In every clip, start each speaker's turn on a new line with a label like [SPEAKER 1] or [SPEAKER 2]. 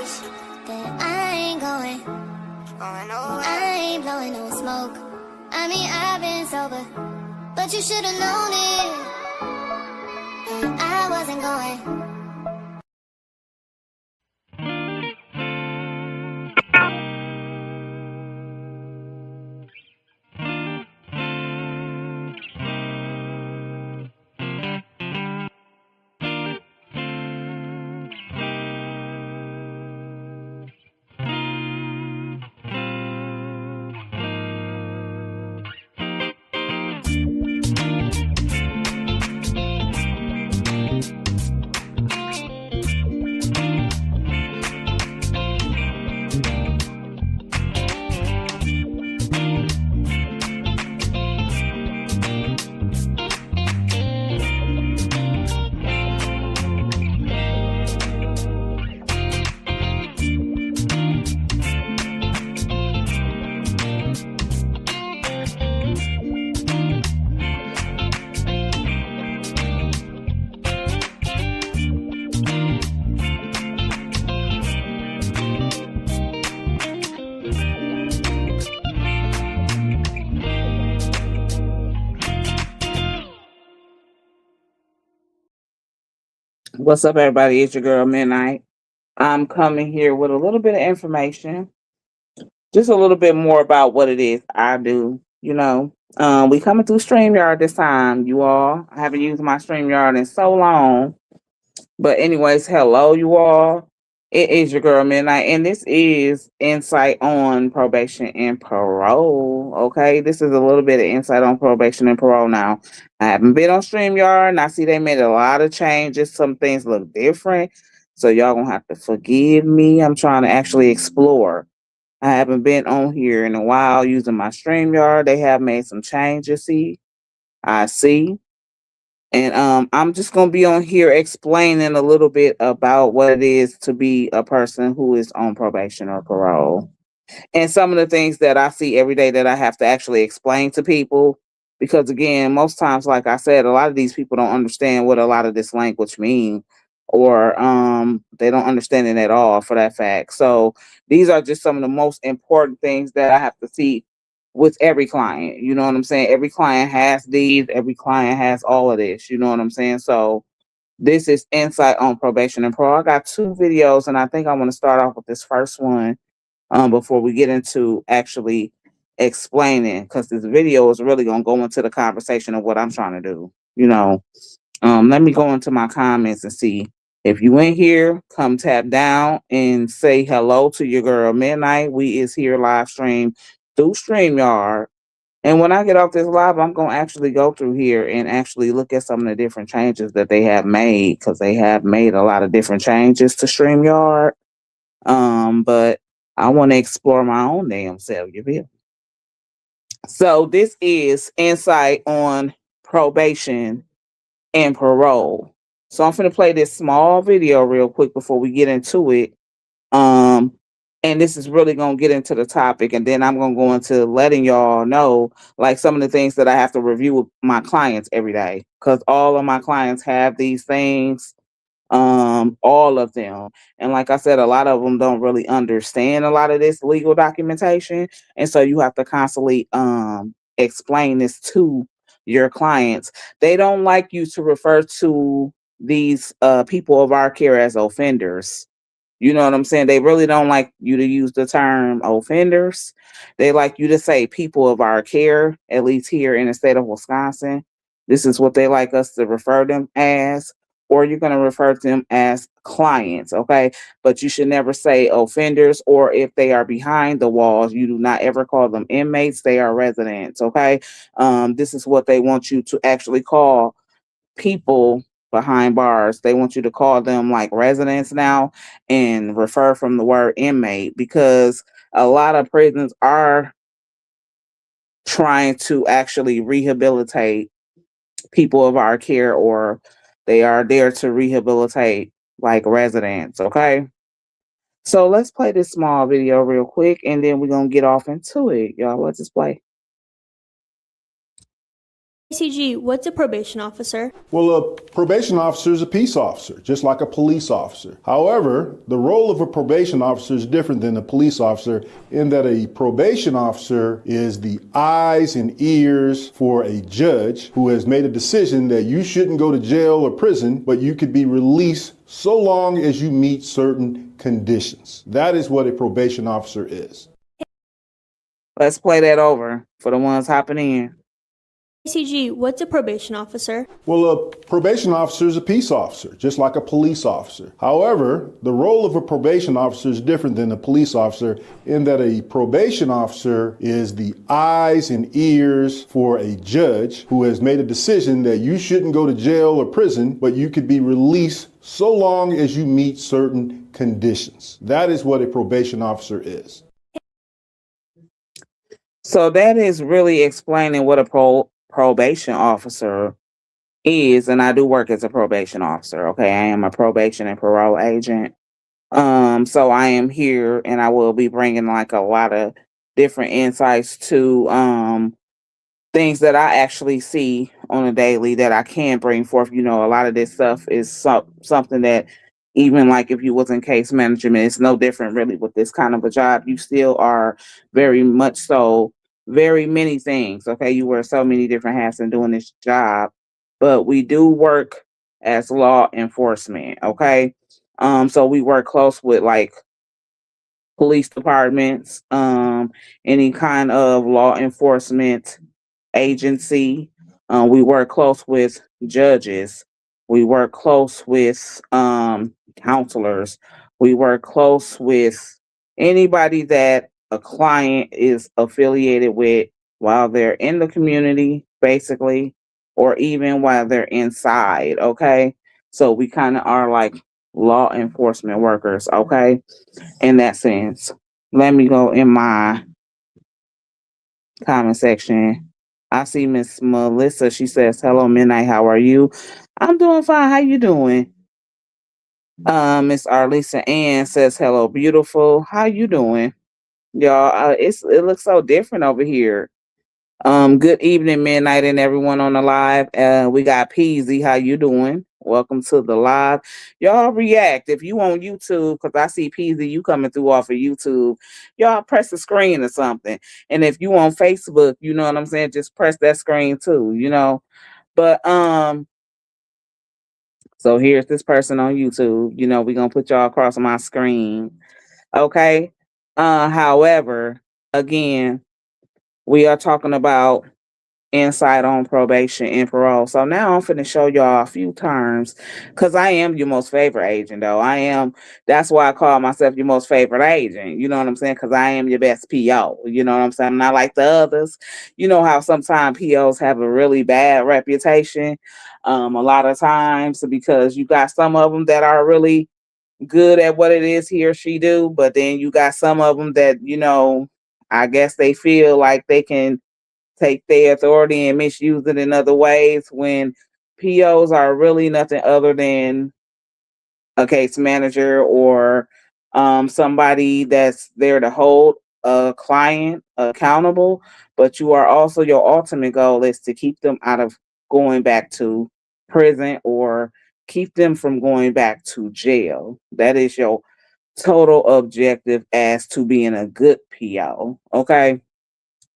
[SPEAKER 1] that I ain't going nowhere. I ain't blowing no smoke. I mean, I've been sober, but you should've known it. I wasn't going.
[SPEAKER 2] What's up, everybody? It's your girl, Midnight. I'm coming here with a little bit of information, just a little bit more about what it is I do. We coming through StreamYard this time, you all. I haven't used my StreamYard in so long. But anyways, hello, you all. It is your girl, Midnight, and this is insight on probation and parole. Okay, this is a little bit of insight on probation and parole. Now, I haven't been on StreamYard, and I see they made a lot of changes. Some things look different, so y'all gonna have to forgive me. I'm trying to actually explore. I haven't been on here in a while using my StreamYard. They have made some changes. I see. And I'm just going to be on here explaining a little bit about what it is to be a person who is on probation or parole. And some of the things that I see every day that I have to actually explain to people. Because again, most times, like I said, a lot of these people don't understand what a lot of this language means, or they don't understand it at all for that fact. So these are just some of the most important things that I have to see with every client. You know what I'm saying? Every client has these, every client has all of this. You know what I'm saying? So this is insight on probation and parole. I got two videos, and I think I want to start off with this first one before we get into actually explaining, because this video is really going to go into the conversation of what I'm trying to do. Let me go into my comments and see. If you in here, come tap down and say hello to your girl Midnight. We is here live stream through StreamYard. And when I get off this live, I'm going to actually go through here and actually look at some of the different changes that they have made, because they have made a lot of different changes to StreamYard. But I want to explore my own damn self, you feel? So this is insight on probation and parole. So I'm going to play this small video real quick before we get into it. And this is really going to get into the topic, and then I'm going to go into letting y'all know like some of the things that I have to review with my clients every day, because all of my clients have these things, all of them. And like I said, a lot of them don't really understand a lot of this legal documentation, and so you have to constantly explain this to your clients. They don't like you to refer to these people of our care as offenders. You know what I'm saying? They really don't like you to use the term offenders. They like you to say people of our care, at least here in the state of Wisconsin. This is what they like us to refer them as, or you're going to refer to them as clients, okay? But you should never say offenders, or if they are behind the walls, you do not ever call them inmates. They are residents, okay? This is what they want you to actually call people behind bars. They want you to call them like residents now and refer from the word inmate, because a lot of prisons are trying to actually rehabilitate people of our care, or they are there to rehabilitate like residents. Okay. So let's play this small video real quick, and then we're going to get off into it. Y'all, let's just play.
[SPEAKER 3] CG, what's a probation officer?
[SPEAKER 4] Well, a probation officer is a peace officer, just like a police officer. However, the role of a probation officer is different than a police officer in that a probation officer is the eyes and ears for a judge who has made a decision that you shouldn't go to jail or prison, but you could be released so long as you meet certain conditions. That is what a probation officer is.
[SPEAKER 2] Let's play that over for the ones hopping in.
[SPEAKER 3] CG, what's a probation officer?
[SPEAKER 4] Well, a probation officer is a peace officer, just like a police officer. However, the role of a probation officer is different than a police officer in that a probation officer is the eyes and ears for a judge who has made a decision that you shouldn't go to jail or prison, but you could be released so long as you meet certain conditions. That is what a probation officer is.
[SPEAKER 2] So that is really explaining what a probation officer is, and I do work as a probation officer. Okay, I am a probation and parole agent. So I am here, and I will be bringing like a lot of different insights to things that I actually see on a daily that I can bring forth. You know, a lot of this stuff is something that even like if you was in case management, it's no different really with this kind of a job. You still are very much so very many things. Okay, you wear so many different hats in doing this job, but we do work as law enforcement. Okay, so we work close with like police departments, any kind of law enforcement agency. We work close with judges. We work close with counselors. We work close with anybody that a client is affiliated with while they're in the community, basically, or even while they're inside. Okay. So we kind of are like law enforcement workers. Okay. In that sense. Let me go in my comment section. I see Miss Melissa. She says, "Hello, Midnight. How are you?" I'm doing fine. How you doing? Miss Arlisa Ann says, "Hello, beautiful. How you doing, y'all? It looks so different over here. Good evening, Midnight, and everyone on the live. We got Peasy. How you doing? Welcome to the live. Y'all react if you on YouTube, because I see Peasy, you coming through off of YouTube. Y'all press the screen or something. And if you on Facebook, you know what I'm saying, just press that screen too, you know. But so here's this person on YouTube. You know, we're gonna put y'all across my screen. Okay. However, again, we are talking about insight on probation and parole. So now I'm finna show y'all a few terms because I am your most favorite agent, though. That's why I call myself your most favorite agent. You know what I'm saying? Because I am your best PO. You know what I'm saying? I'm not like the others. You know how sometimes POs have a really bad reputation. A lot of times because you got some of them that are really good at what it is he or she do, but then you got some of them that, you know, I guess they feel like they can take their authority and misuse it in other ways when POs are really nothing other than a case manager or somebody that's there to hold a client accountable. But you are also, your ultimate goal is to keep them out of going back to prison or keep them from going back to jail. That is your total objective as to being a good PO. Okay.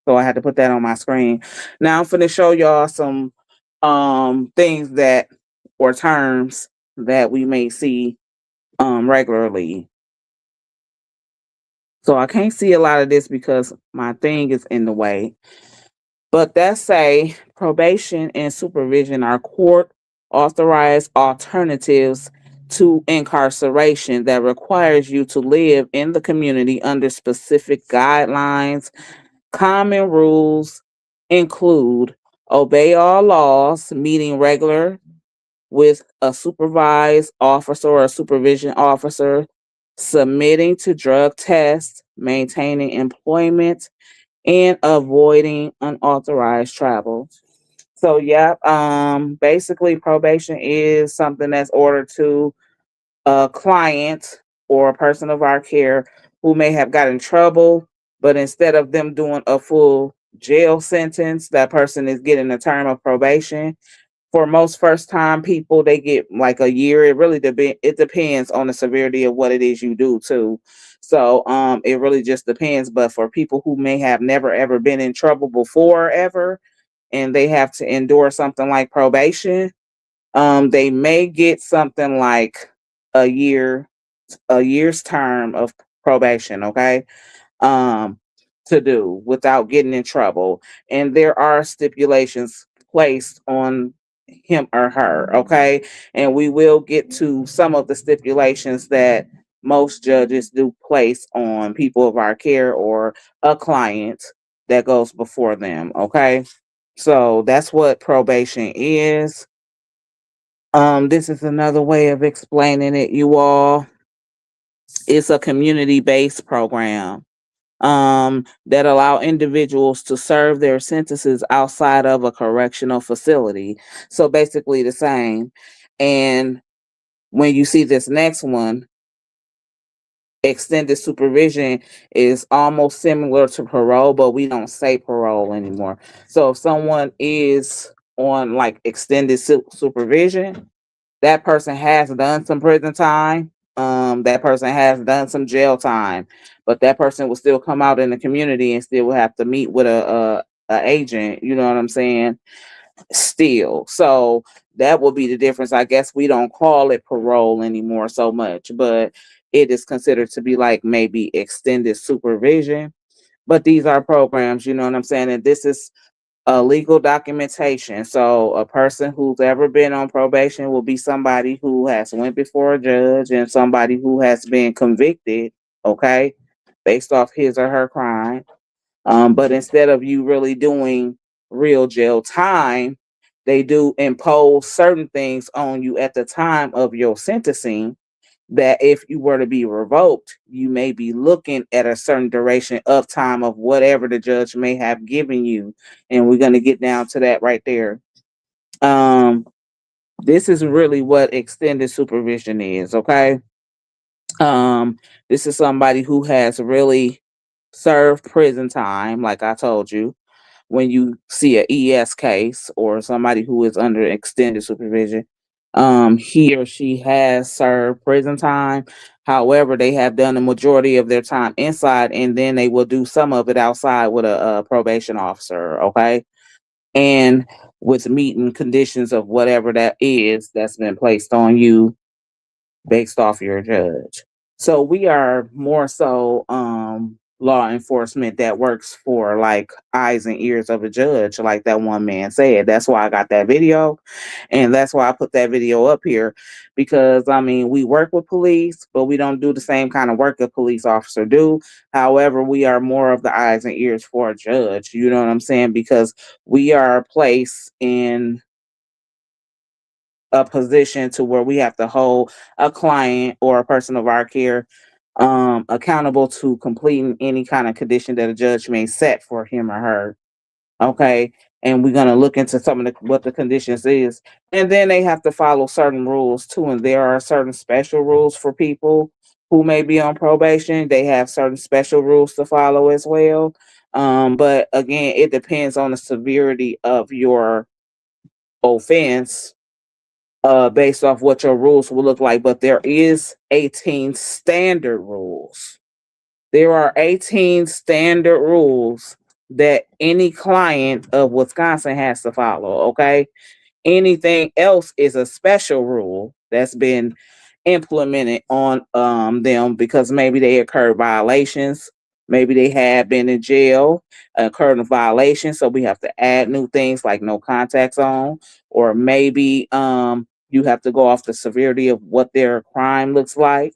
[SPEAKER 2] So I had to put that on my screen. Now I'm going to show y'all some things that or terms that we may see regularly. So I can't see a lot of this because my thing is in the way. But that's say probation and supervision are court authorized alternatives to incarceration that requires you to live in the community under specific guidelines. Common rules include obey all laws, meeting regular with a supervised officer or a supervision officer, submitting to drug tests, maintaining employment, and avoiding unauthorized travel. So yeah, basically probation is something that's ordered to a client or a person of our care who may have got in trouble, but instead of them doing a full jail sentence. That person is getting a term of probation. For most first time people, they get like a year. It really it depends on the severity of what it is you do too. So it really just depends. But for people who may have never ever been in trouble before ever, and they have to endure something like probation, they may get something like a year, a year's term of probation. Okay, um, to do without getting in trouble. And there are stipulations placed on him or her. Okay. And we will get to some of the stipulations that most judges do place on people of our care or a client that goes before them. Okay. So that's what probation is. This is another way of explaining it, you all. It's a community based program that allow individuals to serve their sentences outside of a correctional facility. So basically the same. And when you see this next one, extended supervision is almost similar to parole, but we don't say parole anymore. So if someone is on like extended supervision, that person has done some prison time. That person has done some jail time, but that person will still come out in the community and still will have to meet with a agent. You know what I'm saying? Still, so that will be the difference. I guess we don't call it parole anymore so much, but it is considered to be like maybe extended supervision. But these are programs, you know what I'm saying? And this is legal documentation. So a person who's ever been on probation will be somebody who has went before a judge and somebody who has been convicted, okay, based off his or her crime. But instead of you really doing real jail time, they do impose certain things on you at the time of your sentencing that if you were to be revoked, you may be looking at a certain duration of time of whatever the judge may have given you. And we're going to get down to that right there. Um, this is really what extended supervision is, okay? Um, this is somebody who has really served prison time, like I told you. When you see a ES case or somebody who is under extended supervision, he or she has served prison time. However, they have done the majority of their time inside, and then they will do some of it outside with a probation officer. Okay, and with meeting conditions of whatever that is that's been placed on you based off your judge. So we are more so law enforcement that works for like eyes and ears of a judge, like that one man said. That's why I got that video. And that's why I put that video up here. Because I mean, we work with police, but we don't do the same kind of work a police officer do. However, we are more of the eyes and ears for a judge. You know what I'm saying? Because we are placed in a position to where we have to hold a client or a person of our care accountable to completing any kind of condition that a judge may set for him or her. Okay. And we're gonna look into some of what the conditions is. And then they have to follow certain rules too. And there are certain special rules for people who may be on probation. They have certain special rules to follow as well. But again, it depends on the severity of your offense based off what your rules will look like. But there is 18 standard rules. There are 18 standard rules that any client of Wisconsin has to follow. Okay. Anything else is a special rule that's been implemented on them because maybe they occurred violations, maybe they had been in jail, occurred a violation, so we have to add new things like no contact zone, or maybe you have to go off the severity of what their crime looks like,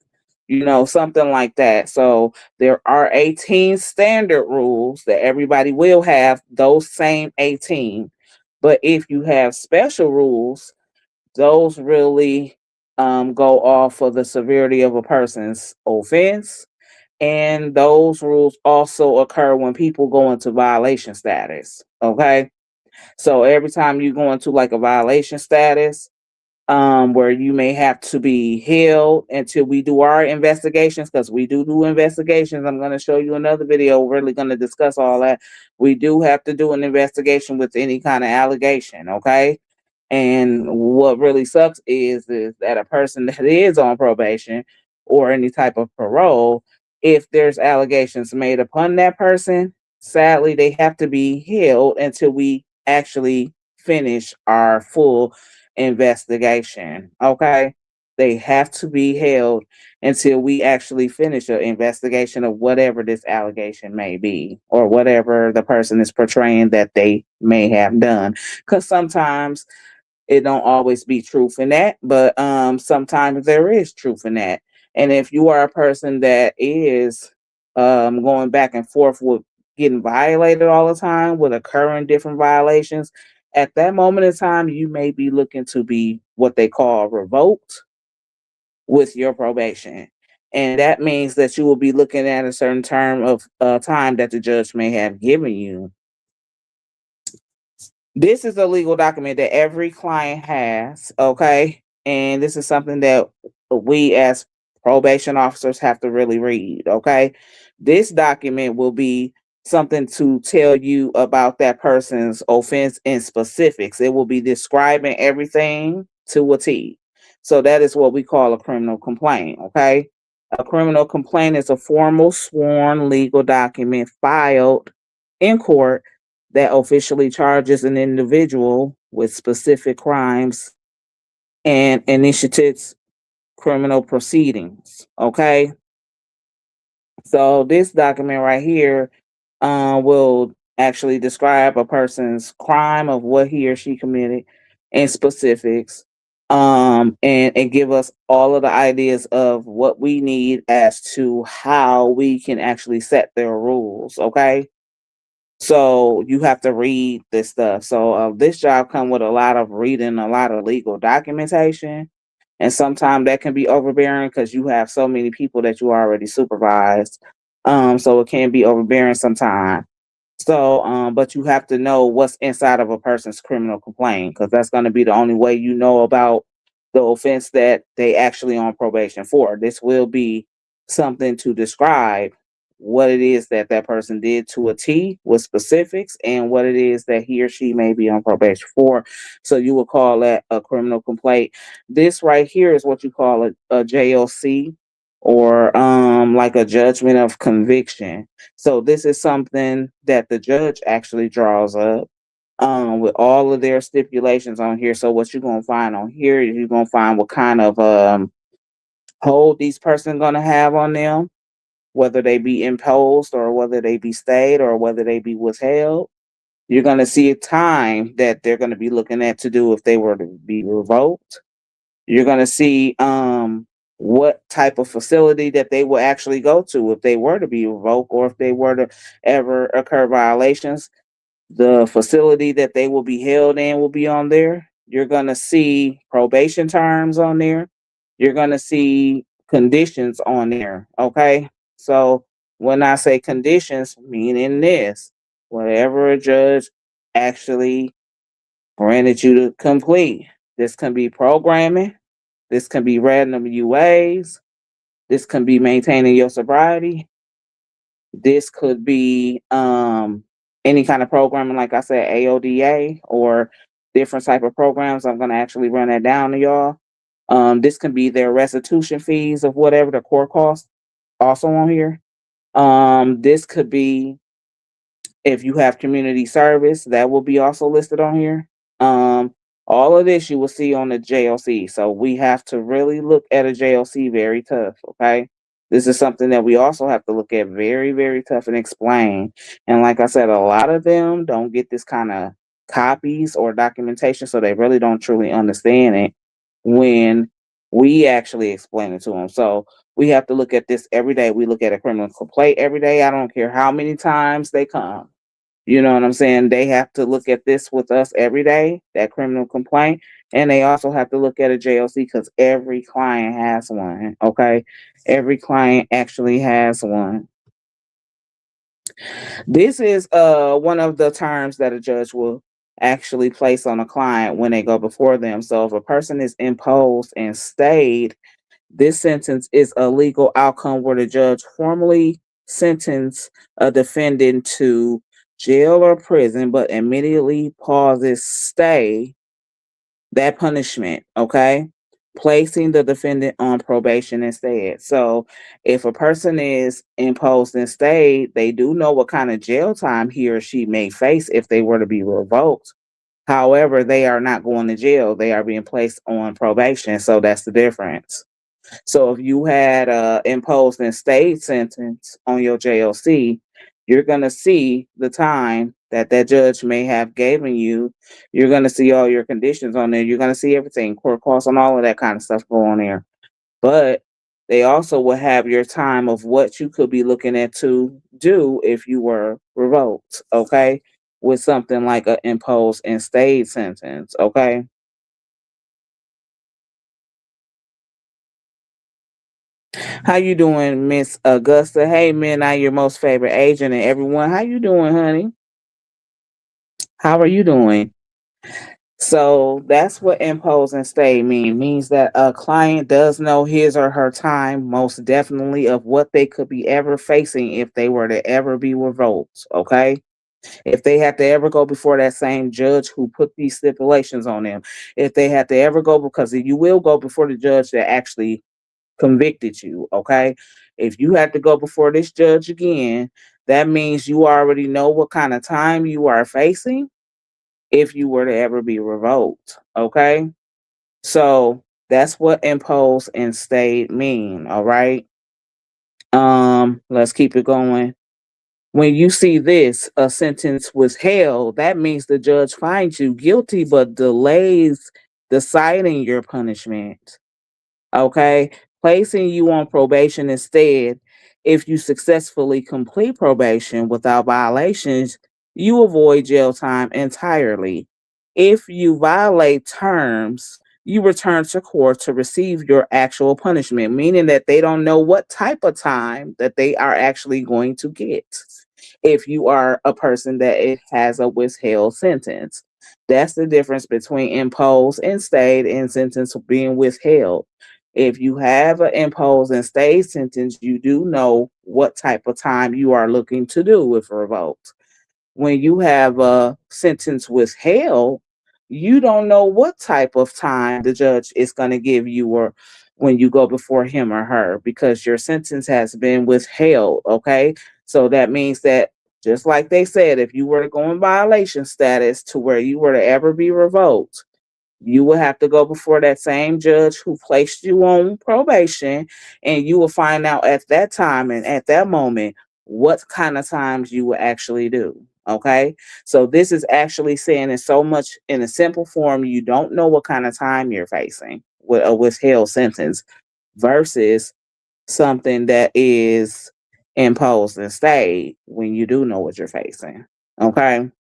[SPEAKER 2] you know, something like that. So there are 18 standard rules that everybody will have, those same 18. But if you have special rules, those really go off of the severity of a person's offense. And those rules also occur when people go into violation status. Okay. So every time you go into like a violation status, where you may have to be held until we do our investigations, because we do investigations. I'm going to show you another video. We're really going to discuss all that. We do have to do an investigation with any kind of allegation, okay? And what really sucks is that a person that is on probation or any type of parole, if there's allegations made upon that person, sadly, they have to be held until we actually finish our full investigation. Okay. They have to be held until we actually finish an investigation of whatever this allegation may be or whatever the person is portraying that they may have done. Because sometimes it don't always be truth in that, but sometimes there is truth in that. And if you are a person that is going back and forth with getting violated all the time with occurring different violations, at that moment in time you may be looking to be what they call revoked with your probation. And that means that you will be looking at a certain term of time that the judge may have given you. This is a legal document that every client has, okay? And this is something that we as probation officers have to really read, okay? This document will be something to tell you about that person's offense in specifics. It will be describing everything to a T. So that is what we call a criminal complaint, okay? A criminal complaint is a formal sworn legal document filed in court that officially charges an individual with specific crimes and initiates criminal proceedings. Okay. So this document right here will actually describe a person's crime of what he or she committed in specifics, and give us all of the ideas of what we need as to how we can actually set their rules. Okay. So you have to read this stuff. So this job come with a lot of reading, a lot of legal documentation, and sometimes that can be overbearing because you have so many people that you already supervised. So it can be overbearing sometimes. So, but you have to know what's inside of a person's criminal complaint because that's going to be the only way you know about the offense that they actually on probation for. This will be something to describe what it is that that person did to a T with specifics and what it is that he or she may be on probation for. So you would call that a criminal complaint. This right here is what you call a JOC or like a judgment of conviction. So this is something that the judge actually draws up with all of their stipulations on here. So what you're gonna find on here is you're gonna find what kind of hold these person gonna have on them, whether they be imposed or whether they be stayed or whether they be withheld. You're gonna see a time that they're gonna be looking at to do if they were to be revoked. You're gonna see what type of facility that they will actually go to if they were to be revoked or if they were to ever occur violations. The facility that they will be held in will be on there. You're going to see probation terms on there. You're going to see conditions on there. Okay. So when I say conditions, meaning this, whatever a judge actually granted you to complete, this can be programming, this can be random UAs, this can be maintaining your sobriety, this could be any kind of programming, like I said, AODA or different type of programs. I'm gonna actually run that down to y'all. This can be their restitution fees of whatever the court costs, also on here. This could be if you have community service, that will be also listed on here. All of this you will see on the JLC. So we have to really look at a JLC very tough. Okay. This is something that we also have to look at very, very tough and explain. And like I said, a lot of them don't get this kind of copies or documentation, so they really don't truly understand it when we actually explain it to them. So we have to look at this every day. We look at a criminal complaint every day. I don't care how many times they come. You know what I'm saying? They have to look at this with us every day, that criminal complaint. And they also have to look at a JOC because every client has one. Okay. Every client actually has one. This is one of the terms that a judge will actually place on a client when they go before them. So if a person is imposed and stayed, this sentence is a legal outcome where the judge formally sentenced a defendant to jail or prison, but immediately pauses stay that punishment, okay? Placing the defendant on probation instead. So if a person is imposed and stayed, they do know what kind of jail time he or she may face if they were to be revoked. However, they are not going to jail. They are being placed on probation. So that's the difference. So if you had imposed and stayed sentence on your JOC, you're going to see the time that that judge may have given you. You're going to see all your conditions on there. You're going to see everything, court costs and all of that kind of stuff go on there. But they also will have your time of what you could be looking at to do if you were revoked, okay? With something like an imposed and stayed sentence, okay? How you doing, Miss Augusta? Hey, man, I your most favorite agent and everyone. How you doing, honey? How are you doing? So that's what impose and stay mean. Means that a client does know his or her time, most definitely of what they could be ever facing if they were to ever be revoked. Okay, if they had to ever go before that same judge who put these stipulations on them, if they had to ever go, because you will go before the judge that actually convicted you, okay? If you have to go before this judge again, that means you already know what kind of time you are facing if you were to ever be revoked, okay? So that's what impose and stay mean, all right? Let's keep it going. When you see this, a sentence was held, that means the judge finds you guilty but delays deciding your punishment. Okay, placing you on probation instead. If you successfully complete probation without violations, you avoid jail time entirely. If you violate terms, you return to court to receive your actual punishment, meaning that they don't know what type of time that they are actually going to get if you are a person that it has a withheld sentence. That's the difference between imposed and stayed and sentence being withheld. If you have an imposed and stayed sentence, you do know what type of time you are looking to do if revoked. When you have a sentence withheld, you don't know what type of time the judge is going to give you or when you go before him or her because your sentence has been withheld. Okay. So that means that just like they said, if you were to go in violation status to where you were to ever be revoked, you will have to go before that same judge who placed you on probation, and you will find out at that time and at that moment what kind of times you will actually do. Okay. So this is actually saying in so much in a simple form, you don't know what kind of time you're facing with a withheld sentence versus something that is imposed and stayed when you do know what you're facing. Okay.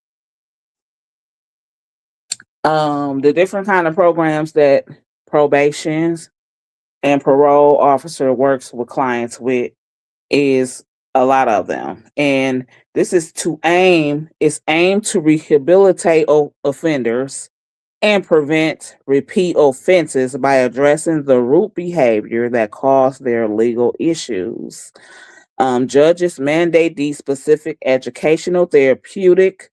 [SPEAKER 2] The different kind of programs that probations and parole officer works with clients with is a lot of them. And this is it's aimed to rehabilitate offenders and prevent repeat offenses by addressing the root behavior that caused their legal issues. Judges mandate these specific educational, therapeutic,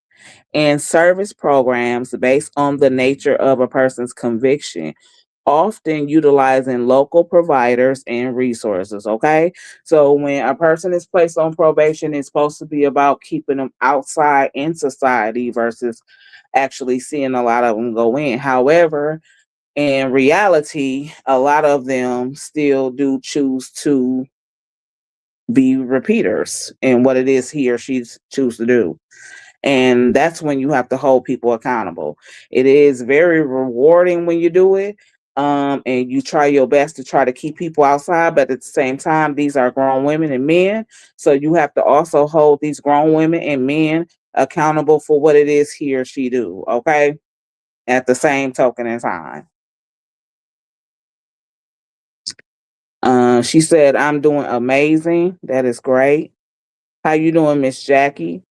[SPEAKER 2] and service programs based on the nature of a person's conviction, often utilizing local providers and resources. Okay. So when a person is placed on probation, it's supposed to be about keeping them outside in society versus actually seeing a lot of them go in. However, in reality, a lot of them still do choose to be repeaters in what it is he or she choose to do. And that's when you have to hold people accountable. It is very rewarding when you do it. And you try your best to try to keep people outside, but at the same time, these are grown women and men. So you have to also hold these grown women and men accountable for what it is he or she do. Okay. At the same token in time. She said, I'm doing amazing. That is great. How you doing, Miss Jackie?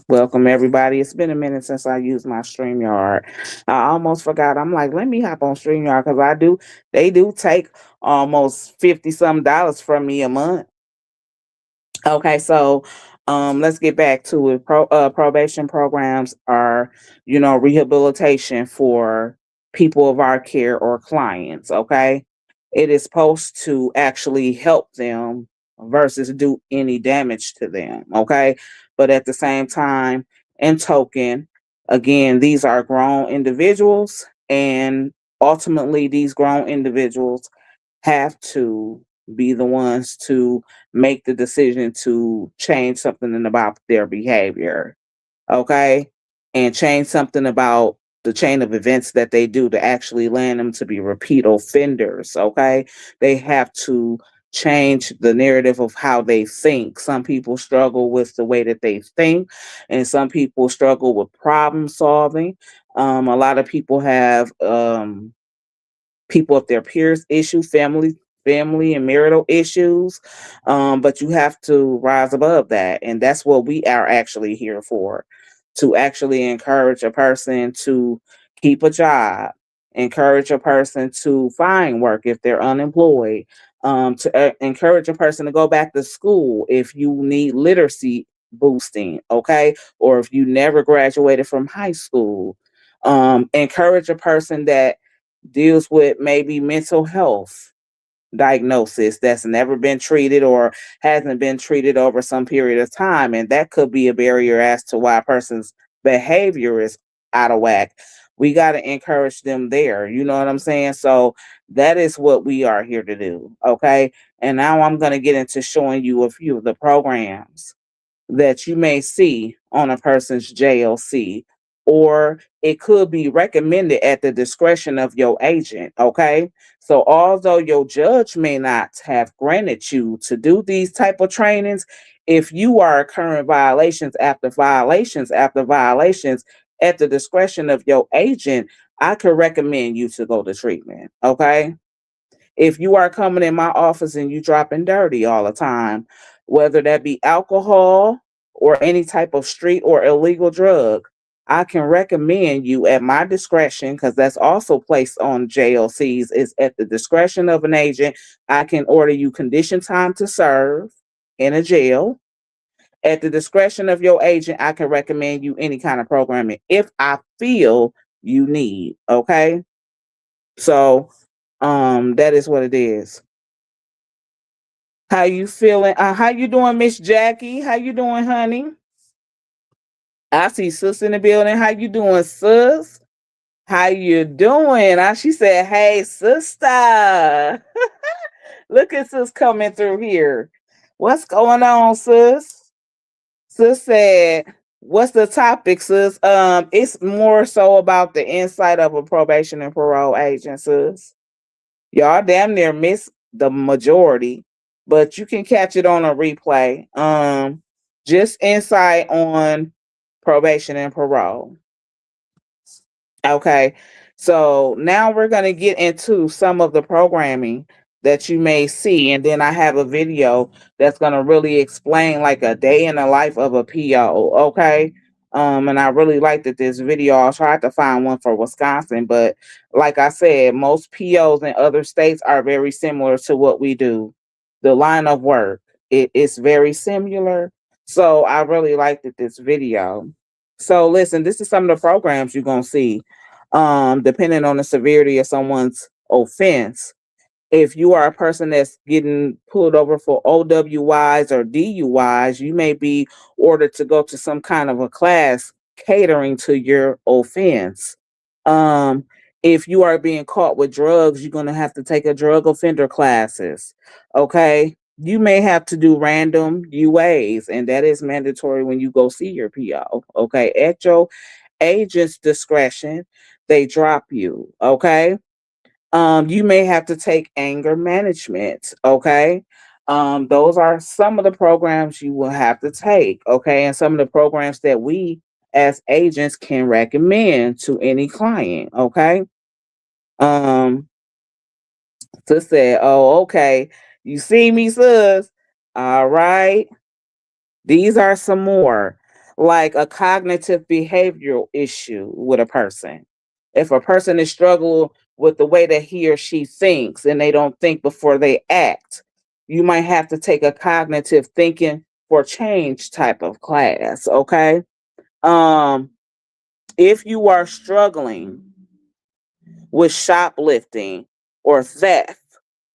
[SPEAKER 2] Welcome everybody. It's been a minute since I used my StreamYard. I almost forgot. I'm like, let me hop on StreamYard because they do take almost 50 some dollars from me a month. Okay, so let's get back to it. Probation programs are, rehabilitation for people of our care or clients. Okay, it is supposed to actually help them versus do any damage to them. Okay, but at the same time, and token, again, these are grown individuals, and ultimately, these grown individuals have to be the ones to make the decision to change something about their behavior, okay? And change something about the chain of events that they do to actually land them to be repeat offenders, okay? They have to change the narrative of how they think. Some people struggle with the way that they think, and some people struggle with problem solving. A lot of people have people of their peers issue, family and marital issues. But you have to rise above that. And that's what we are actually here for, to actually encourage a person to keep a job, encourage a person to find work if they're unemployed, to encourage a person to go back to school if you need literacy boosting, okay? Or if you never graduated from high school. Encourage a person that deals with maybe mental health diagnosis that's never been treated or hasn't been treated over some period of time. And that could be a barrier as to why a person's behavior is out of whack. We got to encourage them there. You know what I'm saying? So that is what we are here to do. Okay. And now I'm going to get into showing you a few of the programs that you may see on a person's JLC, or it could be recommended at the discretion of your agent. Okay. So although your judge may not have granted you to do these type of trainings, if you are occurring violations after violations after violations at the discretion of your agent, I could recommend you to go to treatment. Okay. If you are coming in my office and you dropping dirty all the time, whether that be alcohol or any type of street or illegal drug, I can recommend you at my discretion, because that's also placed on JLCs, is at the discretion of an agent. I can order you condition time to serve in a jail. At the discretion of your agent, I can recommend you any kind of programming if I feel you need. Okay. So that is what it is. How you feeling? How you doing, Miss Jackie? How you doing, honey? I see sis in the building. How you doing, sis? How you doing? She said, hey, sister. Look at sis coming through here. What's going on, sis? Sis said, what's the topic, sis? It's more so about the insight of a probation and parole agent, sis. Y'all damn near miss the majority, but you can catch it on a replay. Just insight on probation and parole. Okay. So now we're going to get into some of the programming that you may see. And then I have a video that's going to really explain like a day in the life of a PO. Okay. And I really liked that this video. I tried to find one for Wisconsin, but like I said, most POs in other states are very similar to what we do. The line of work, it is very similar. So I really liked it, this video. So listen, this is some of the programs you're gonna see, depending on the severity of someone's offense. If you are a person that's getting pulled over for OWIs or DUIs, you may be ordered to go to some kind of a class catering to your offense. Um, if you are being caught with drugs, you're going to have to take a drug offender classes. Okay. You may have to do random UAs, and that is mandatory when you go see your PO. Okay. At your agent's discretion, they drop you. Okay. You may have to take anger management. Okay. Those are some of the programs you will have to take. Okay. And some of the programs that we as agents can recommend to any client. Okay. Um, Sis said, oh, okay. You see me, sis. All right. These are some more. like a cognitive behavioral issue with a person. If a person is struggling with the way that he or she thinks and they don't think before they act, you might have to take a cognitive thinking for change type of class, okay? Um, if you are struggling with shoplifting or theft,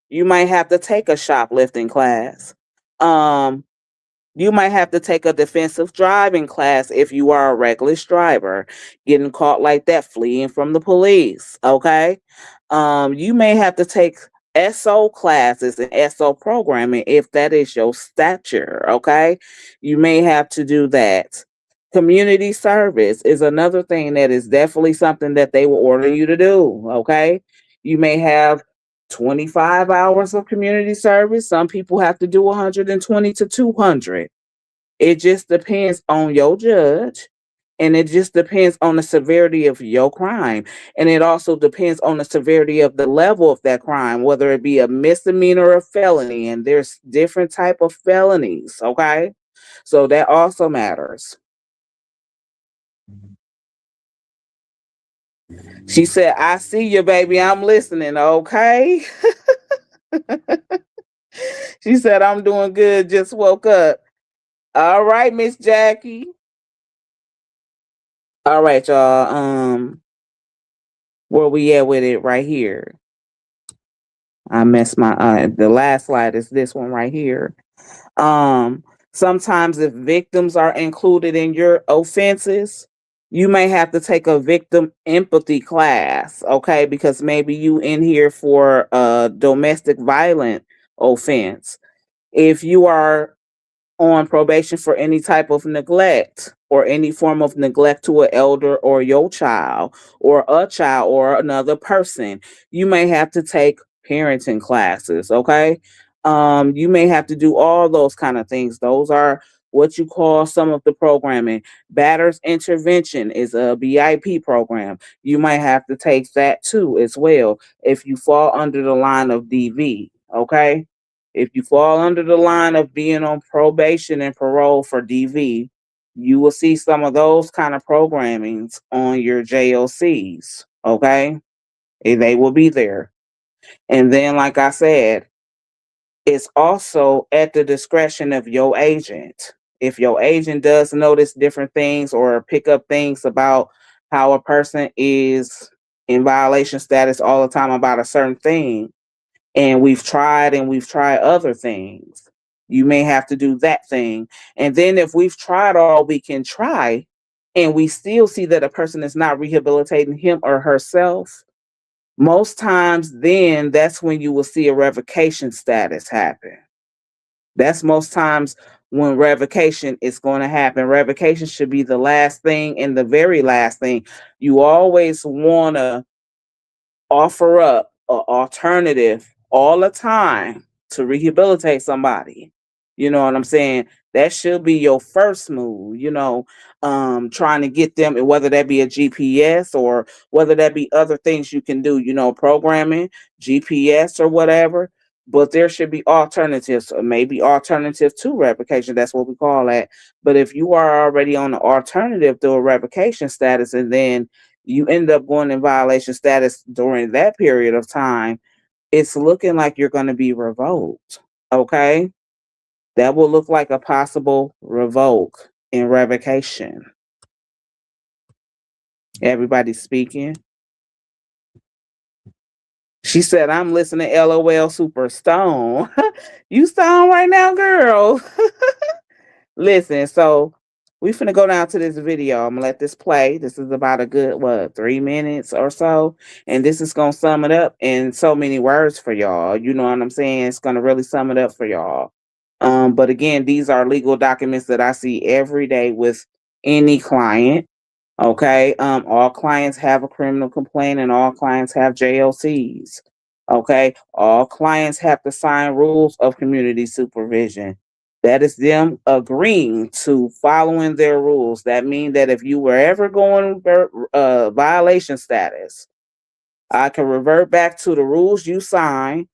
[SPEAKER 2] you might have to take a shoplifting class. Um, you might have to take a defensive driving class if you are a reckless driver, getting caught like that, fleeing from the police. Okay. You may have to take SO classes and SO programming if that is your stature. Okay. You may have to do that. Community service is another thing that is definitely something that they will order you to do. Okay. You may have 25 hours of community service. Some people have to do 120 to 200. It just depends on your judge, and it just depends on the severity of your crime. And it also depends on the severity of the level of that crime, whether it be a misdemeanor or a felony. And there's different type of felonies, okay? So that also matters. She said, I see you, baby. I'm listening, okay? She said, I'm doing good. Just woke up. All right, Miss Jackie. All right, y'all. Where we at with it right here? I messed my the last slide is this one right here. Um, Sometimes if victims are included in your offenses, you may have to take a victim empathy class, okay? Because maybe you in here for a domestic violent offense. If you are on probation for any type of neglect or any form of neglect to an elder or your child or another person, you may have to take parenting classes, okay? You may have to do all those kind of things. Those are what you call some of the programming. Batters intervention is a BIP program. You might have to take that too as well if you fall under the line of DV, okay? If you fall under the line of being on probation and parole for DV, you will see some of those kind of programmings on your JOCs. Okay. And they will be there. And then, like I said, it's also at the discretion of your agent. If your agent does notice different things or pick up things about how a person is in violation status all the time about a certain thing, and we've tried other things, you may have to do that thing. And then if we've tried all we can try and we still see that a person is not rehabilitating him or herself, most times then that's when you will see a revocation status happen. That's most times when revocation is going to happen. Revocation should be the last thing and the very last thing. You always want to offer up an alternative all the time to rehabilitate somebody. You know what I'm saying? That should be your first move, trying to get them, and whether that be a GPS or whether that be other things you can do, programming, GPS or whatever. But there should be alternatives, or maybe alternative to revocation. That's what we call that. But if you are already on the alternative to a revocation status and then you end up going in violation status during that period of time, it's looking like you're going to be revoked. Okay. That will look like a possible revoke in revocation. Everybody speaking. She said, I'm listening LOL Super Stone. You stone right now, girl. Listen, so we finna go down to this video. I'm gonna let this play. This is about a good 3 minutes or so, and this is gonna sum it up in so many words for y'all. You know what I'm saying? It's gonna really sum it up for y'all. But again, these are legal documents that I see every day with any client. Okay. All clients have a criminal complaint and all clients have JLCs. Okay. All clients have to sign rules of community supervision. That is them agreeing to following their rules. That means that if you were ever going violation status, I can revert back to the rules you sign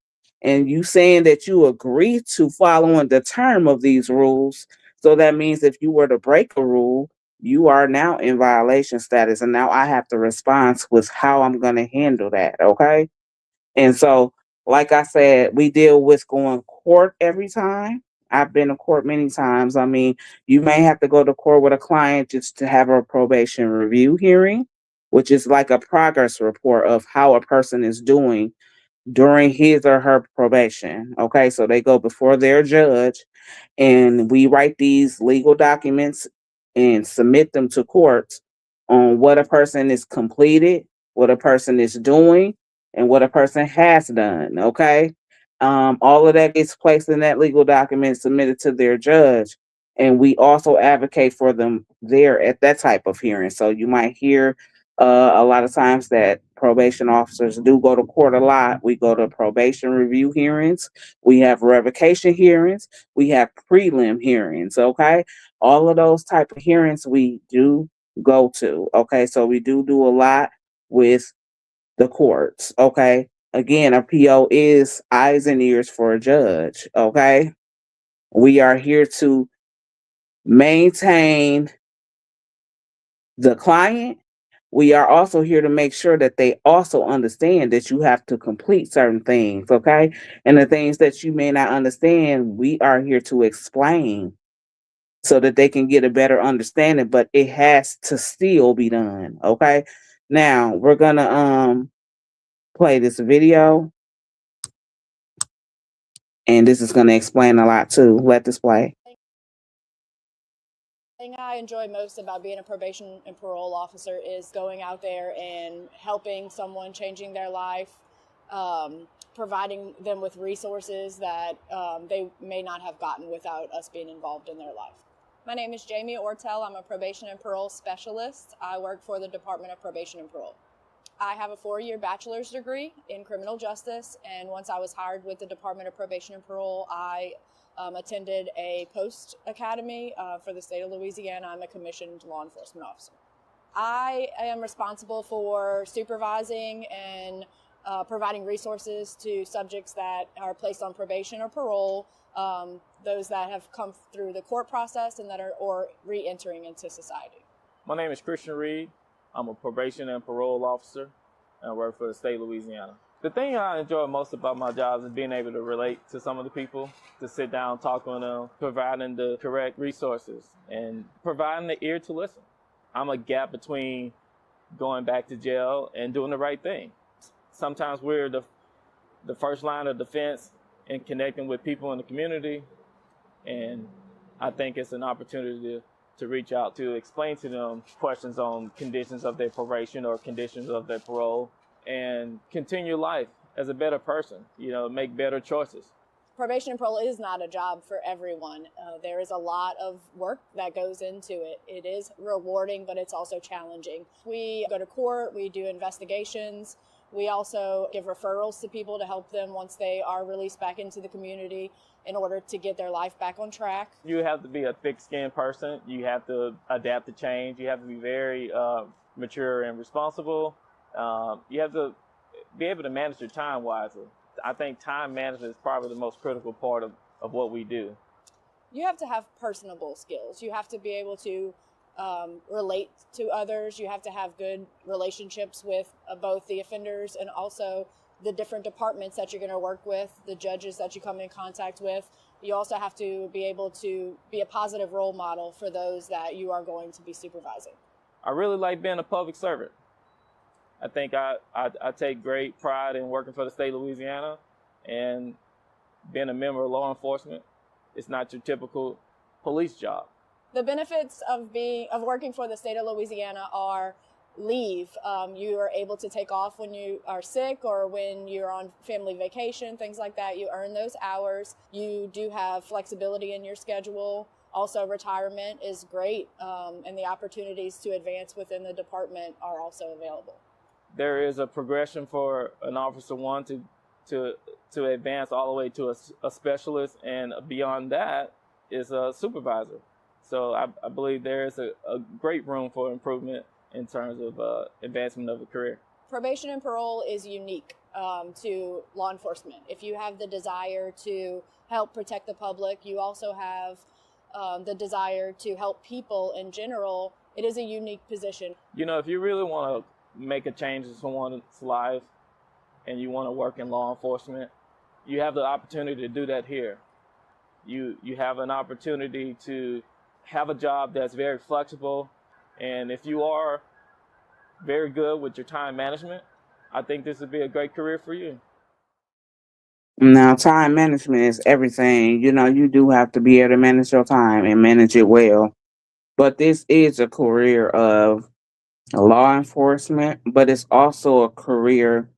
[SPEAKER 2] and you saying that you agree to following the term of these rules. So that means if you were to break a rule, you are now in violation status, and now I have to respond with how I'm going to handle that. Okay. And so, like I said, we deal with going court every time. I've been to court many times. I mean, you may have to go to court with a client just to have a probation review hearing, which is like a progress report of how a person is doing during his or her probation. Okay, so they go before their judge, and we write these legal documents and submit them to courts on what a person is completed, what a person is doing, and what a person has done. Okay, all of that gets placed in that legal document submitted to their judge, and we also advocate for them there at that type of hearing. So you might hear a lot of times that probation officers do go to court a lot. We go to probation review hearings, we have revocation hearings, we have prelim hearings. Okay, all of those type of hearings we do go to. Okay, so we do a lot with the courts. Okay, again, a PO is eyes and ears for a judge. Okay, we are here to maintain the client. We are also here to make sure that they also understand that you have to complete certain things, okay? And the things that you may not understand, we are here to explain so that they can get a better understanding, but it has to still be done, okay? Now, we're going to play this video, and this is going to explain a lot too. Let this play.
[SPEAKER 5] Thing I enjoy most about being a probation and parole officer is going out there and helping someone, changing their life, providing them with resources that they may not have gotten without us being involved in their life. My name is Jamie Ortel. I'm a probation and parole specialist. I work for the Department of Probation and Parole. I have a 4-year bachelor's degree in criminal justice, and once I was hired with the Department of Probation and Parole, I attended a post academy for the state of Louisiana. I'm a commissioned law enforcement officer. I am responsible for supervising and providing resources to subjects that are placed on probation or parole, those that have come through the court process and that are or re-entering into society.
[SPEAKER 6] My name is Christian Reed. I'm a probation and parole officer, and I work for the state of Louisiana. The thing I enjoy most about my job is being able to relate to some of the people, to sit down, talk with them, providing the correct resources, and providing the ear to listen. I'm a gap between going back to jail and doing the right thing. Sometimes we're the first line of defense in connecting with people in the community, and I think it's an opportunity to reach out to explain to them questions on conditions of their probation or conditions of their parole, and continue life as a better person, make better choices.
[SPEAKER 5] Probation and parole is not a job for everyone. There is a lot of work that goes into it. It is rewarding, but it's also challenging. We go to court, we do investigations. We also give referrals to people to help them once they are released back into the community in order to get their life back on track.
[SPEAKER 6] You have to be a thick-skinned person. You have to adapt to change. You have to be very mature and responsible. You have to be able to manage your time wisely. I think time management is probably the most critical part of what we do.
[SPEAKER 5] You have to have personable skills. You have to be able to relate to others. You have to have good relationships with both the offenders and also the different departments that you're going to work with, the judges that you come in contact with. You also have to be able to be a positive role model for those that you are going to be supervising.
[SPEAKER 6] I really like being a public servant. I think I take great pride in working for the state of Louisiana and being a member of law enforcement. It's not your typical police job.
[SPEAKER 5] The benefits of working for the state of Louisiana are leave. You are able to take off when you are sick or when you're on family vacation, things like that. You earn those hours. You do have flexibility in your schedule. Also, retirement is great, and the opportunities to advance within the department are also available.
[SPEAKER 6] There is a progression for an officer one to advance all the way to a specialist, and beyond that is a supervisor. So I believe there is a great room for improvement in terms of advancement of a career.
[SPEAKER 5] Probation and parole is unique to law enforcement. If you have the desire to help protect the public, you also have the desire to help people in general. it is a unique position.
[SPEAKER 6] You know, if you really want to make a change in someone's life and you want to work in law enforcement, you have the opportunity to do that here. You have an opportunity to have a job that's very flexible, and if you are very good with your time management, I think this would be a great career for you.
[SPEAKER 2] Now, time management is everything. You know, you do have to be able to manage your time and manage it well. But this is a career of law enforcement, but it's also a career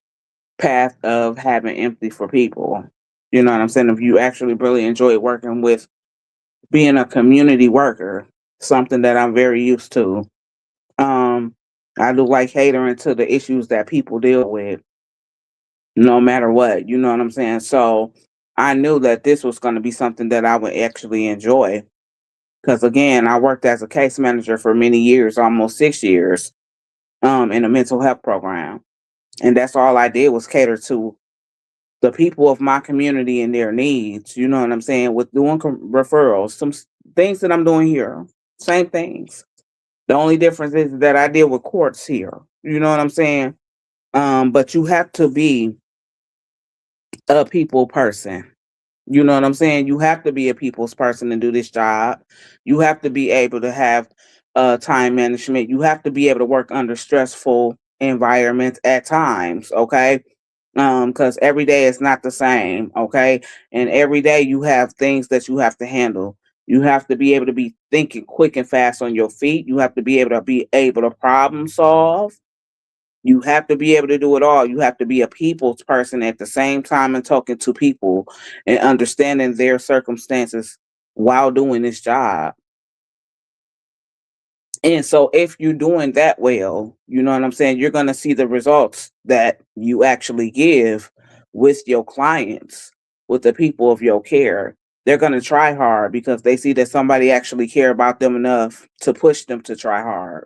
[SPEAKER 2] path of having empathy for people. You know what I'm saying? If you actually really enjoy working with being a community worker, something that I'm very used to. Um, I do like catering to the issues that people deal with, no matter what. You know what I'm saying? So I knew that this was going to be something that I would actually enjoy. Because again, I worked as a case manager for many years, almost 6 years, in a mental health program. And that's all I did was cater to the people of my community and their needs. You know what I'm saying? With doing referrals, things that I'm doing here, same things. The only difference is that I deal with courts here. You know what I'm saying? But you have to be a people person. You know what I'm saying? You have to be a people's person to do this job. You have to be able to have time management. You have to be able to work under stressful environments at times, okay? Because every day is not the same, okay? And every day you have things that you have to handle. You have to be able to be thinking quick and fast on your feet. You have to be able to problem solve. You have to be able to do it all. You have to be a people's person at the same time and talking to people and understanding their circumstances while doing this job. And so if you're doing that well, you know what I'm saying, you're going to see the results that you actually give with your clients, with the people of your care. They're going to try hard because they see that somebody actually care about them enough to push them to try hard.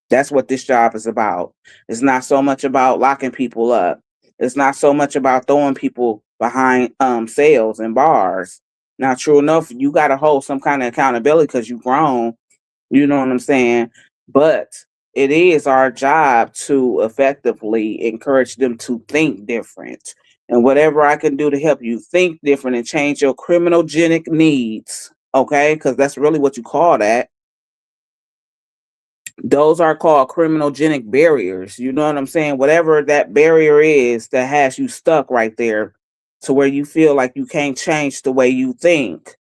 [SPEAKER 2] That's what this job is about. It's not so much about locking people up. It's not so much about throwing people behind cells and bars. Now, true enough, you got to hold some kind of accountability because you've grown. You know what I'm saying? But it is our job to effectively encourage them to think different. And whatever I can do to help you think different and change your criminogenic needs, okay? Because that's really what you call that. Those are called criminogenic barriers. You know what I'm saying? Whatever that barrier is that has you stuck right there to where you feel like you can't change the way you think.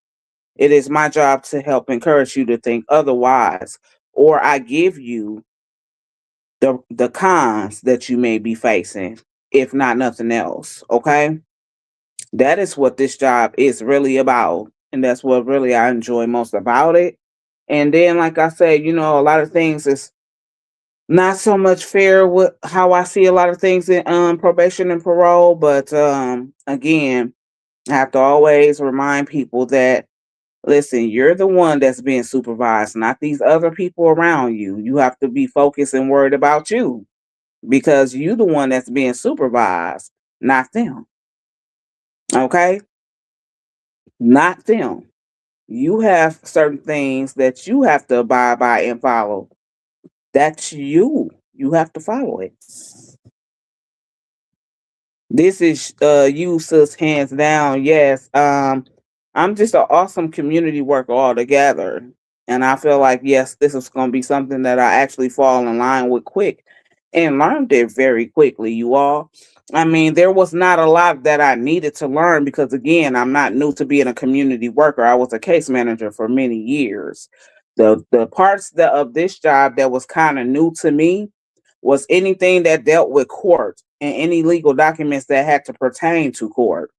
[SPEAKER 2] It is my job to help encourage you to think otherwise, or I give you the cons that you may be facing, if not nothing else. Okay, that is what this job is really about, and that's what really I enjoy most about it. And then, like I said, you know, a lot of things is not so much fair with how I see a lot of things in probation and parole, but again, I have to always remind people that listen, you're the one that's being supervised, not these other people around you. You have to be focused and worried about you because you the one that's being supervised, not them. Okay? Not them. You have certain things that you have to abide by and follow. That's you. You have to follow it. This is you, sis, hands down. Yes. I'm just an awesome community worker altogether. And I feel like yes, this is gonna be something that I actually fall in line with quick and learned it very quickly, you all. I mean, there was not a lot that I needed to learn because again, I'm not new to being a community worker. I was a case manager for many years. The parts of this job that was kind of new to me was anything that dealt with court and any legal documents that had to pertain to court.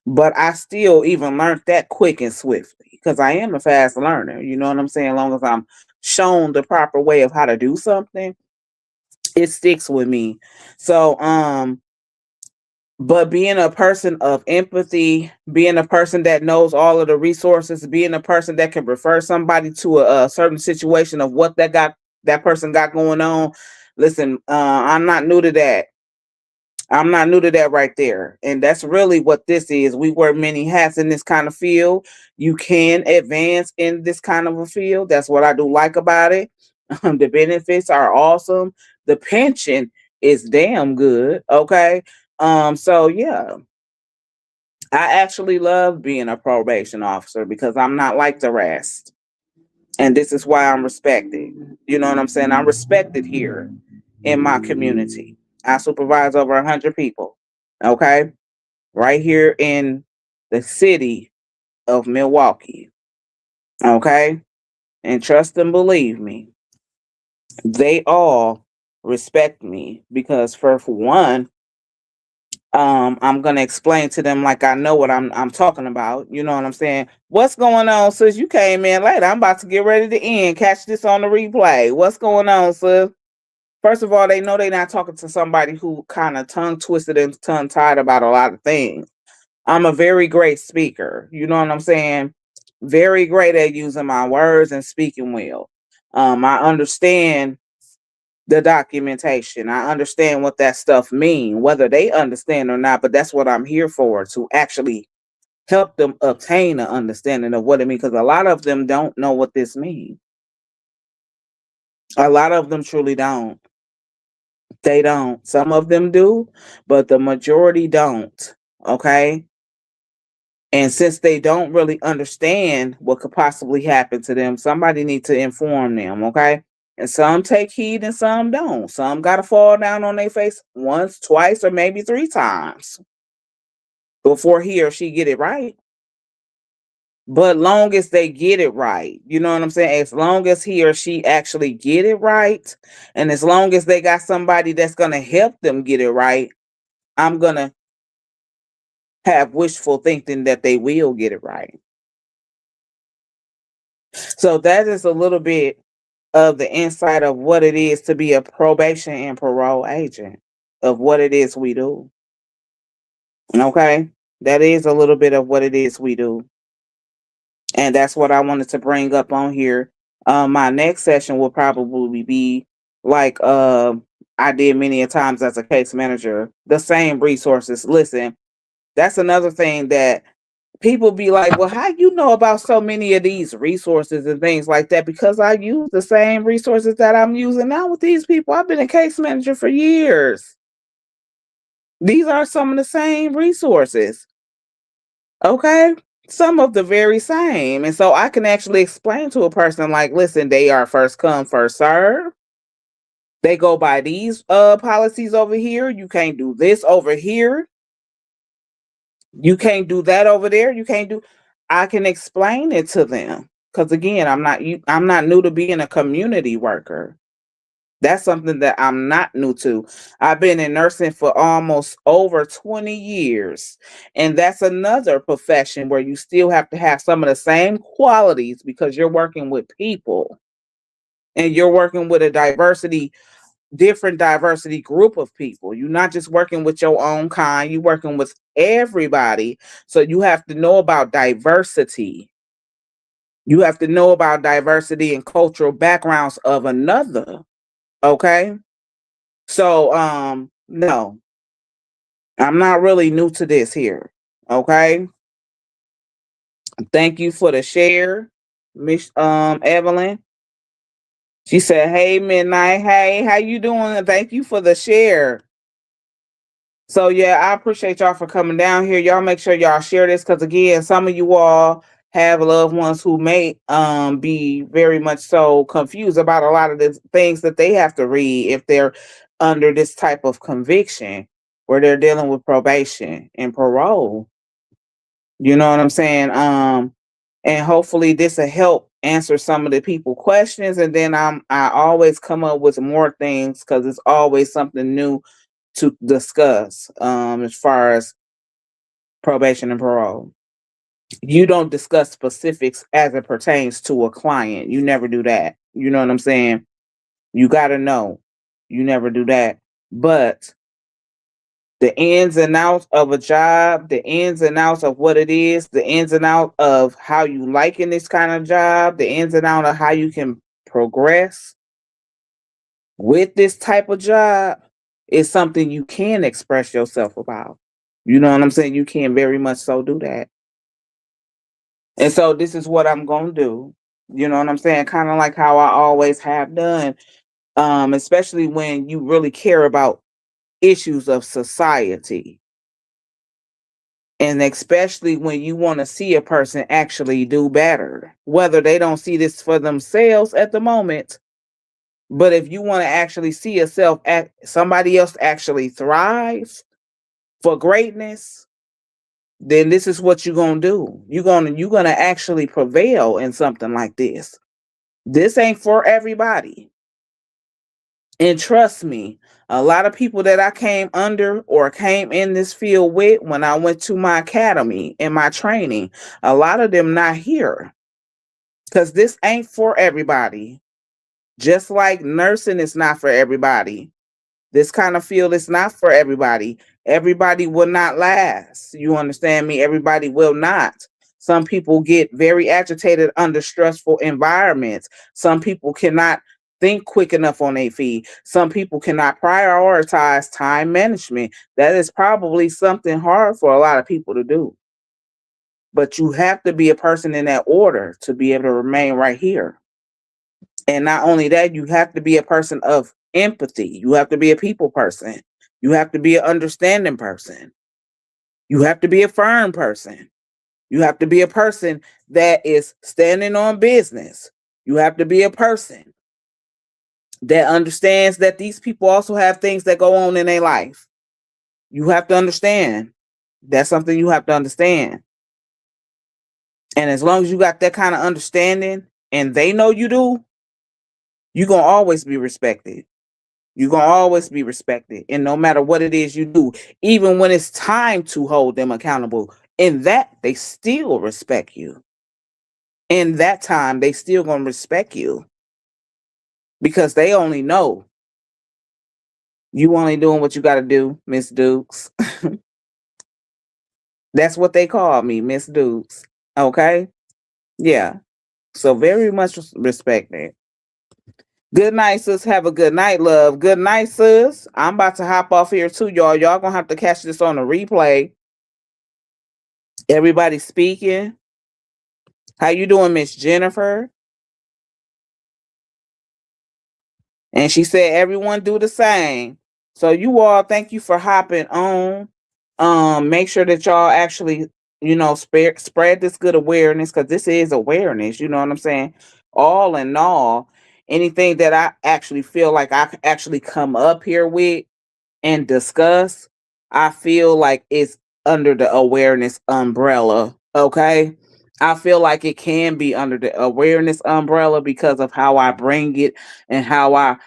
[SPEAKER 2] But I still even learned that quick and swiftly because I am a fast learner. You know what I'm saying? As long as I'm shown the proper way of how to do something, it sticks with me. So, but being a person of empathy, being a person that knows all of the resources, being a person that can refer somebody to a certain situation of what that person got going on. Listen, I'm not new to that. I'm not new to that right there. And that's really what this is. We wear many hats in this kind of field. You can advance in this kind of a field. That's what I do like about it. The benefits are awesome. The pension is damn good. Okay. So yeah, I actually love being a probation officer because I'm not like the rest. And this is why I'm respected. You know what I'm saying? I'm respected here in my community. I supervise over 100 people. Okay. Right here in the city of Milwaukee. Okay. And trust and believe me, they all respect me because for one, I'm gonna explain to them like I know what I'm talking about. You know what I'm saying? What's going on, sis? You came in later. I'm about to get ready to end. Catch this on the replay. What's going on, sis? First of all, they know they're not talking to somebody who kind of tongue twisted and tongue tied about a lot of things. I'm a very great speaker. You know what I'm saying? Very great at using my words and speaking well. I understand the documentation. I understand what that stuff mean, whether they understand or not, but that's what I'm here for, to actually help them obtain an understanding of what it means, because a lot of them don't know what this means. A lot of them truly don't. They don't. Some of them do, but the majority don't. Okay. And since they don't really understand what could possibly happen to them, somebody needs to inform them, okay? And some take heed and some don't. Some got to fall down on their face once, twice, or maybe 3 times before he or she get it right. But long as they get it right, you know what I'm saying? As long as he or she actually get it right, and as long as they got somebody that's going to help them get it right, I'm going to have wishful thinking that they will get it right. So that is a little bit of the insight of what it is to be a probation and parole agent, of what it is we do. Okay? That is a little bit of what it is we do. And that's what I wanted to bring up on here. My next session will probably be like I did many a times as a case manager, the same resources. Listen, that's another thing that people be like, well, how you know about so many of these resources and things like that? Because I use the same resources that I'm using now with these people. I've been a case manager for years. These are some of the same resources. Okay. Some of the very same. And so I can actually explain to a person like, listen, they are first come, first serve. They go by these policies over here. You can't do this over here. You can't do that over there. You can't do. I can explain it to them because again, I'm not new to being a community worker. That's something that I'm not new to. I've been in nursing for almost over 20 years. And that's another profession where you still have to have some of the same qualities because you're working with people and you're working with a different diversity group of people. You're not just working with your own kind, you're working with everybody. So you have to know about diversity. You have to know about diversity and cultural backgrounds of another. Okay? So no. I'm not really new to this here. Okay? Thank you for the share, Miss Evelyn. She said, "Hey Midnight, hey, how you doing? Thank you for the share." So yeah, I appreciate y'all for coming down here. Y'all make sure y'all share this because again, some of you all have loved ones who may be very much so confused about a lot of the things that they have to read if they're under this type of conviction where they're dealing with probation and parole. You know what I'm saying? And hopefully this will help answer some of the people questions. And then I always come up with more things because it's always something new to discuss as far as probation and parole. You don't discuss specifics as it pertains to a client. You never do that. You know what I'm saying? You got to know. You never do that. But the ins and outs of a job, the ins and outs of what it is, the ins and out of how you like in this kind of job, the ins and out of how you can progress with this type of job is something you can express yourself about. You know what I'm saying? You can very much so do that. And so this is what I'm gonna do. You know what I'm saying? Kind of like how I always have done. Especially when you really care about issues of society. And especially when you want to see a person actually do better, whether they don't see this for themselves at the moment, but if you want to actually see yourself at somebody else actually thrive for greatness, then this is what you're gonna do. You're gonna actually prevail in something like this. This ain't for everybody. And trust me, a lot of people that I came under or came in this field with when I went to my academy and my training, a lot of them not here because this ain't for everybody. Just like nursing is not for everybody. This kind of field is not for everybody. Everybody will not last. You understand me? Everybody will not. Some people get very agitated under stressful environments. Some people cannot think quick enough on their feet. Some people cannot prioritize time management. That is probably something hard for a lot of people to do. But you have to be a person in that order to be able to remain right here. And not only that, you have to be a person of empathy. You have to be a people person. You have to be an understanding person. You have to be a firm person. You have to be a person that is standing on business. You have to be a person that understands that these people also have things that go on in their life. You have to understand. That's something you have to understand. And as long as you got that kind of understanding and they know you do, you're going to always be respected. You're going to always be respected. And no matter what it is you do, even when it's time to hold them accountable, in that, they still respect you. In that time, they still going to respect you because they only know you only doing what you got to do, Miss Dukes. That's what they call me, Miss Dukes. Okay? Yeah. So very much respected. Good night, sis. Have a good night, love. Good night, sis. I'm about to hop off here too, y'all. Y'all gonna have to catch this on the replay. Everybody speaking. How you doing, Miss Jennifer? And she said, everyone do the same. So you all, thank you for hopping on. Make sure that y'all actually, spread this good awareness because this is awareness. You know what I'm saying? All in all, anything that I actually feel like I could actually come up here with and discuss, I feel like it's under the awareness umbrella. Okay. I feel like it can be under the awareness umbrella because of how I bring it and how I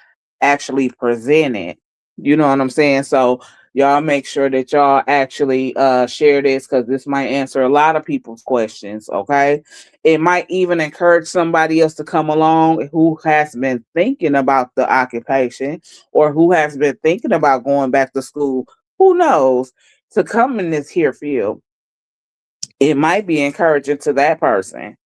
[SPEAKER 2] actually present it. You know what I'm saying? So y'all make sure that y'all actually share this because this might answer a lot of people's questions. Okay. It might even encourage somebody else to come along who has been thinking about the occupation or who has been thinking about going back to school. Who knows? To come in this here field, it might be encouraging to that person.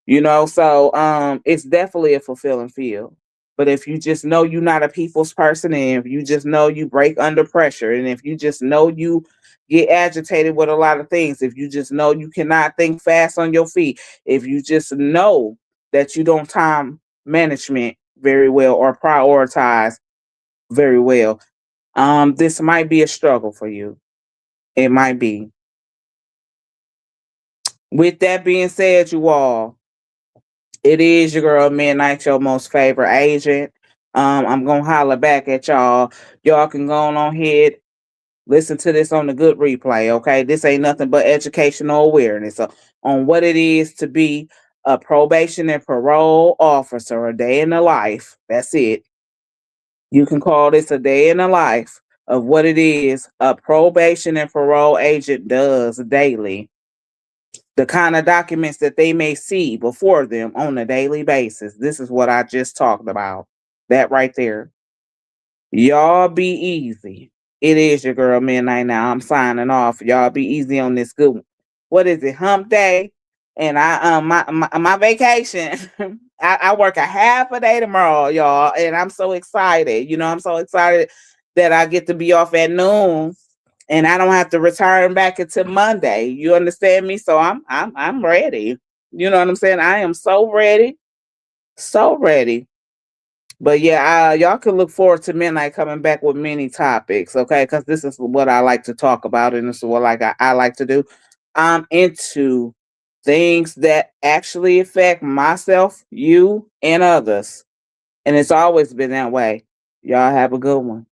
[SPEAKER 2] So it's definitely a fulfilling field. But if you just know you're not a people's person, and if you just know you break under pressure, and if you just know you get agitated with a lot of things, if you just know you cannot think fast on your feet, if you just know that you don't time management very well or prioritize very well, this might be a struggle for you. It might be. With that being said, you all, it is your girl Midnight, your most favorite agent. I'm gonna holler back at y'all. Y'all can go on ahead, listen to this on the good replay. Okay, this ain't nothing but educational awareness on what it is to be a probation and parole officer. A day in the life. That's it. You can call this a day in the life of what it is a probation and parole agent does daily, the kind of documents that they may see before them on a daily basis. This is what I just talked about. That right there. Y'all be easy. It is your girl Midnight now. I'm signing off. Y'all be easy on this good one. What is it? Hump day. And my vacation. I work a half a day tomorrow, y'all. And I'm so excited. I'm so excited that I get to be off at noon and I don't have to return back until Monday. You understand me? So I'm ready. You know what I'm saying? I am so ready. So ready. But yeah, y'all can look forward to midnight coming back with many topics, okay? Because this is what I like to talk about, and this is what I like to do. I'm into things that actually affect myself, you, and others, and it's always been that way. Y'all have a good one.